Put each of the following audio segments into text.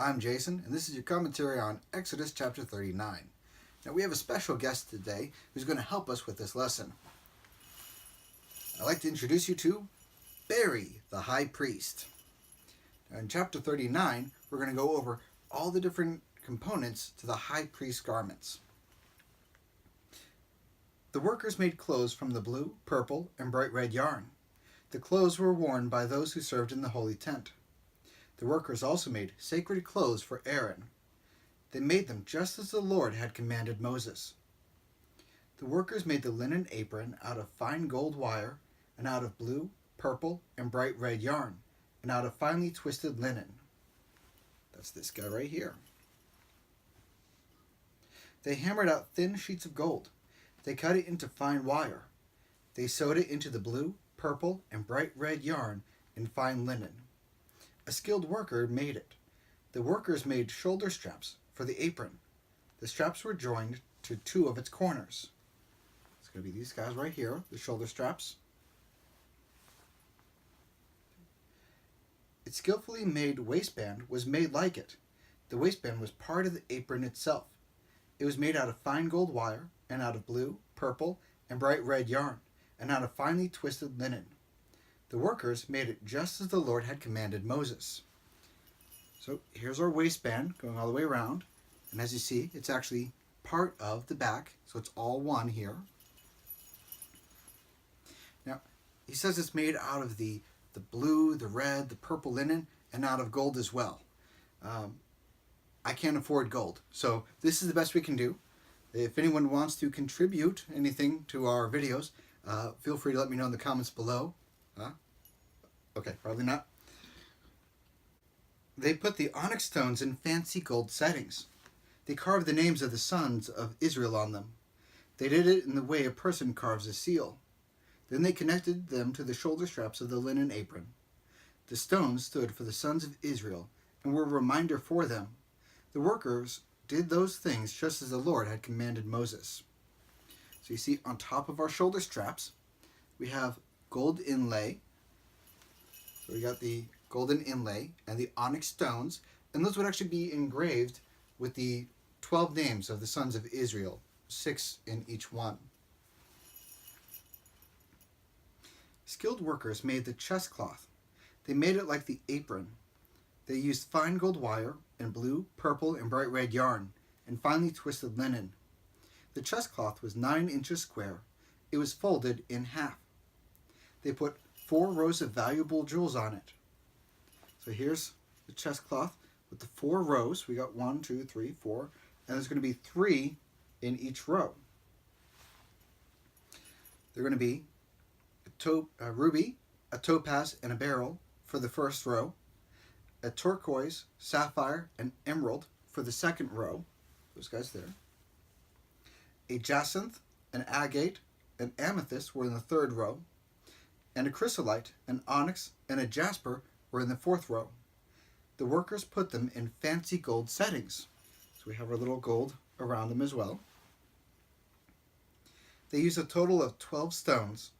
I'm Jason, and this is your commentary on Exodus chapter 39. Now, we have a special guest today who's going to help us with this lesson. I'd like to introduce you to Barry, the high priest. Now, in chapter 39, we're going to go over all the different components to the high priest's garments. The workers made clothes from the blue, purple, and bright red yarn. The clothes were worn by those who served in the holy tent. The workers also made sacred clothes for Aaron. They made them just as the Lord had commanded Moses. The workers made the linen apron out of fine gold wire, and out of blue, purple, and bright red yarn, and out of finely twisted linen. That's this guy right here. They hammered out thin sheets of gold. They cut it into fine wire. They sewed it into the blue, purple, and bright red yarn in fine linen. A skilled worker made it. The workers made shoulder straps for the apron. The straps were joined to two of its corners. It's going to be these guys right here, the shoulder straps. Its skillfully made waistband was made like it. The waistband was part of the apron itself. It was made out of fine gold wire, and out of blue, purple, and bright red yarn, and out of finely twisted linen. The workers made it just as the Lord had commanded Moses. So here's our waistband going all the way around. And as you see, it's actually part of the back. So it's all one here. Now, he says it's made out of the blue, the red, the purple linen, and out of gold as well. I can't afford gold. So this is the best we can do. If anyone wants to contribute anything to our videos, feel free to let me know in the comments below. Okay, probably not. They put the onyx stones in fancy gold settings. They carved the names of the sons of Israel on them. They did it in the way a person carves a seal. Then they connected them to the shoulder straps of the linen apron. The stones stood for the sons of Israel and were a reminder for them. The workers did those things just as the Lord had commanded Moses. So you see on top of our shoulder straps, we have gold inlay. So we got the golden inlay and the onyx stones, and those would actually be engraved with the 12 names of the sons of Israel, 6 in each one. Skilled workers made the chest cloth. They made it like the apron. They used fine gold wire and blue, purple, and bright red yarn, and finely twisted linen. The chest cloth was 9 inches square. It was folded in half. They put 4 rows of valuable jewels on it. So here's the chest cloth with the 4 rows. We got 1, 2, 3, 4, and there's going to be 3 in each row. They're going to be a ruby, a topaz, and a beryl for the first row, a turquoise, sapphire, and emerald for the second row. Those guys there. A jacinth, an agate, an amethyst were in the third row, and a chrysolite, an onyx, and a jasper were in the fourth row. The workers put them in fancy gold settings. So we have our little gold around them as well. They used a total of 12 stones.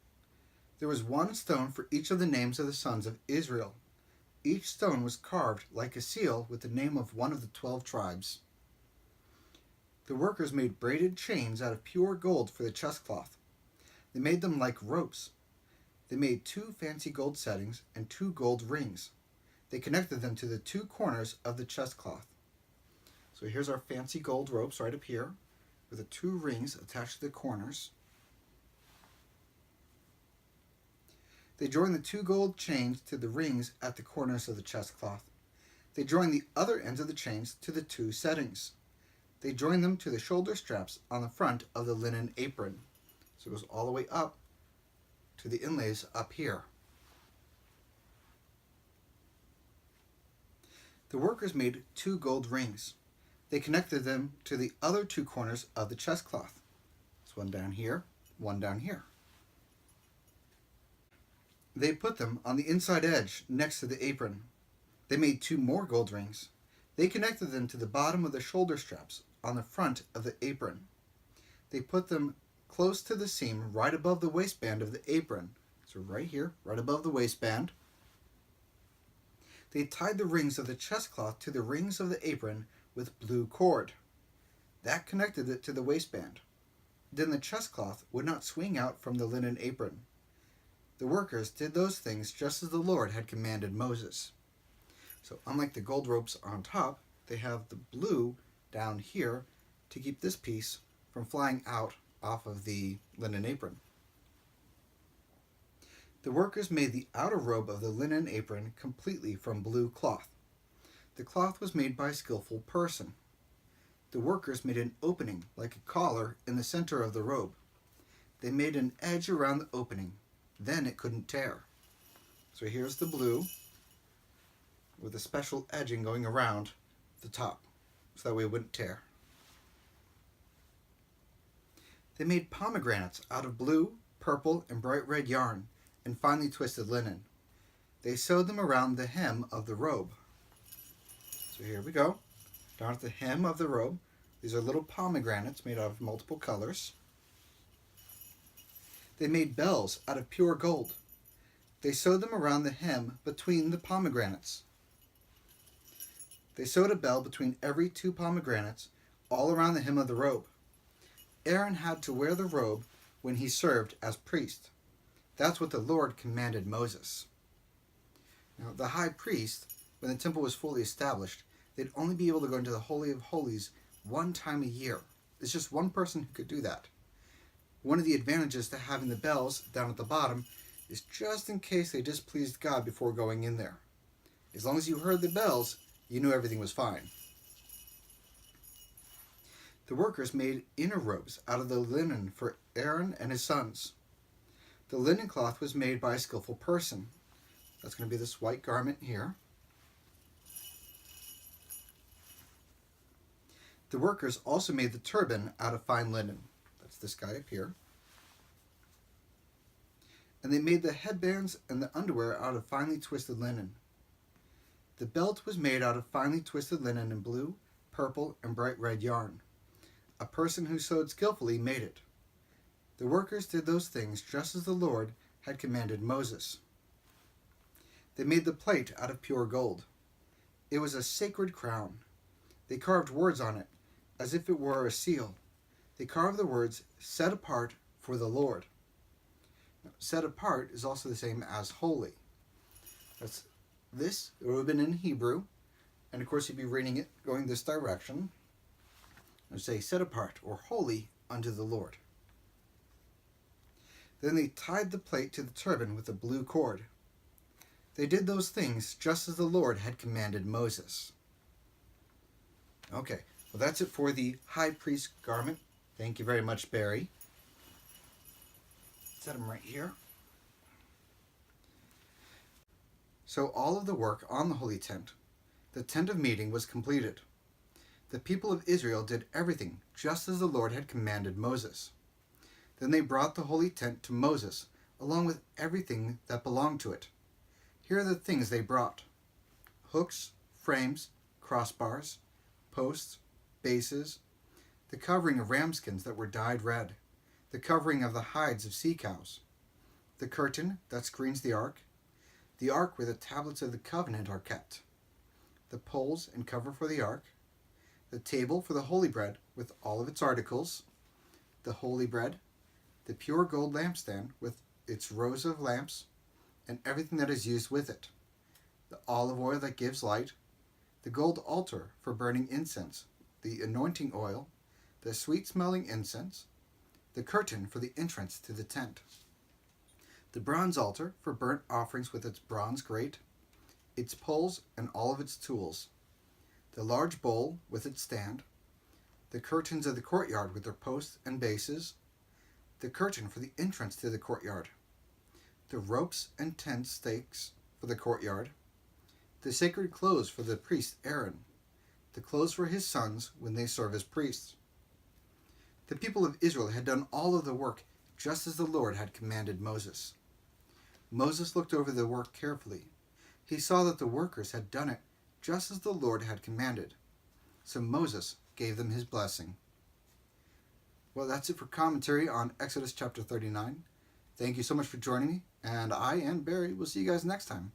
There was 1 stone for each of the names of the sons of Israel. Each stone was carved like a seal with the name of one of the 12 tribes. The workers made braided chains out of pure gold for the chest cloth. They made them like ropes. They made 2 fancy gold settings and 2 gold rings. They connected them to the 2 corners of the chest cloth. So here's our fancy gold ropes right up here with the 2 rings attached to the corners. They joined the 2 gold chains to the rings at the corners of the chest cloth. They joined the other ends of the chains to the 2 settings. They joined them to the shoulder straps on the front of the linen apron. So it goes all the way up to the inlays up here. The workers made 2 gold rings. They connected them to the other 2 corners of the chest cloth. There's one down here, one down here. They put them on the inside edge next to the apron. They made 2 more gold rings. They connected them to the bottom of the shoulder straps on the front of the apron. They put them close to the seam right above the waistband of the apron. So right here, right above the waistband. They tied the rings of the chest cloth to the rings of the apron with blue cord. That connected it to the waistband. Then the chest cloth would not swing out from the linen apron. The workers did those things just as the Lord had commanded Moses. So unlike the gold ropes on top, they have the blue down here to keep this piece from flying out off of the linen apron. The workers made the outer robe of the linen apron completely from blue cloth. The cloth was made by a skillful person. The workers made an opening like a collar in the center of the robe. They made an edge around the opening. Then it couldn't tear. So here's the blue with a special edging going around the top so that way it wouldn't tear. They made pomegranates out of blue, purple, and bright red yarn and finely twisted linen. They sewed them around the hem of the robe. So here we go. Down at the hem of the robe, these are little pomegranates made out of multiple colors. They made bells out of pure gold. They sewed them around the hem between the pomegranates. They sewed a bell between every 2 pomegranates all around the hem of the robe. Aaron had to wear the robe when he served as priest. That's what the Lord commanded Moses. Now, the high priest, when the temple was fully established, they'd only be able to go into the Holy of Holies one time a year. It's just one person who could do that. One of the advantages to having the bells down at the bottom is just in case they displeased God before going in there. As long as you heard the bells, you knew everything was fine. The workers made inner robes out of the linen for Aaron and his sons. The linen cloth was made by a skillful person. That's going to be this white garment here. The workers also made the turban out of fine linen. That's this guy up here. And they made the headbands and the underwear out of finely twisted linen. The belt was made out of finely twisted linen in blue, purple, and bright red yarn. A person who sewed skillfully made it. The workers did those things just as the Lord had commanded Moses. They made the plate out of pure gold. It was a sacred crown. They carved words on it, as if it were a seal. They carved the words, "Set apart for the Lord." Now, set apart is also the same as holy. It would have been in Hebrew, and of course you'd be reading it going this direction. It would say, "Set apart," or "holy unto the Lord." Then they tied the plate to the turban with a blue cord. They did those things just as the Lord had commanded Moses. Okay, well that's it for the high priest garment. Thank you very much, Barry. Set them right here. So all of the work on the holy tent, the tent of meeting, was completed. The people of Israel did everything just as the Lord had commanded Moses. Then they brought the holy tent to Moses, along with everything that belonged to it. Here are the things they brought: hooks, frames, crossbars, posts, bases, the covering of ramskins that were dyed red, the covering of the hides of sea cows, the curtain that screens the ark where the tablets of the covenant are kept, the poles and cover for the ark, the table for the holy bread with all of its articles, the holy bread, the pure gold lampstand with its rows of lamps and everything that is used with it, the olive oil that gives light, the gold altar for burning incense, the anointing oil, the sweet-smelling incense, the curtain for the entrance to the tent, the bronze altar for burnt offerings with its bronze grate, its poles and all of its tools, the large bowl with its stand, the curtains of the courtyard with their posts and bases, the curtain for the entrance to the courtyard, the ropes and tent stakes for the courtyard, the sacred clothes for the priest Aaron, the clothes for his sons when they serve as priests. The people of Israel had done all of the work just as the Lord had commanded Moses. Moses looked over the work carefully. He saw that the workers had done it just as the Lord had commanded. So Moses gave them his blessing. Well, that's it for commentary on Exodus chapter 39. Thank you so much for joining me, and I and Barry will see you guys next time.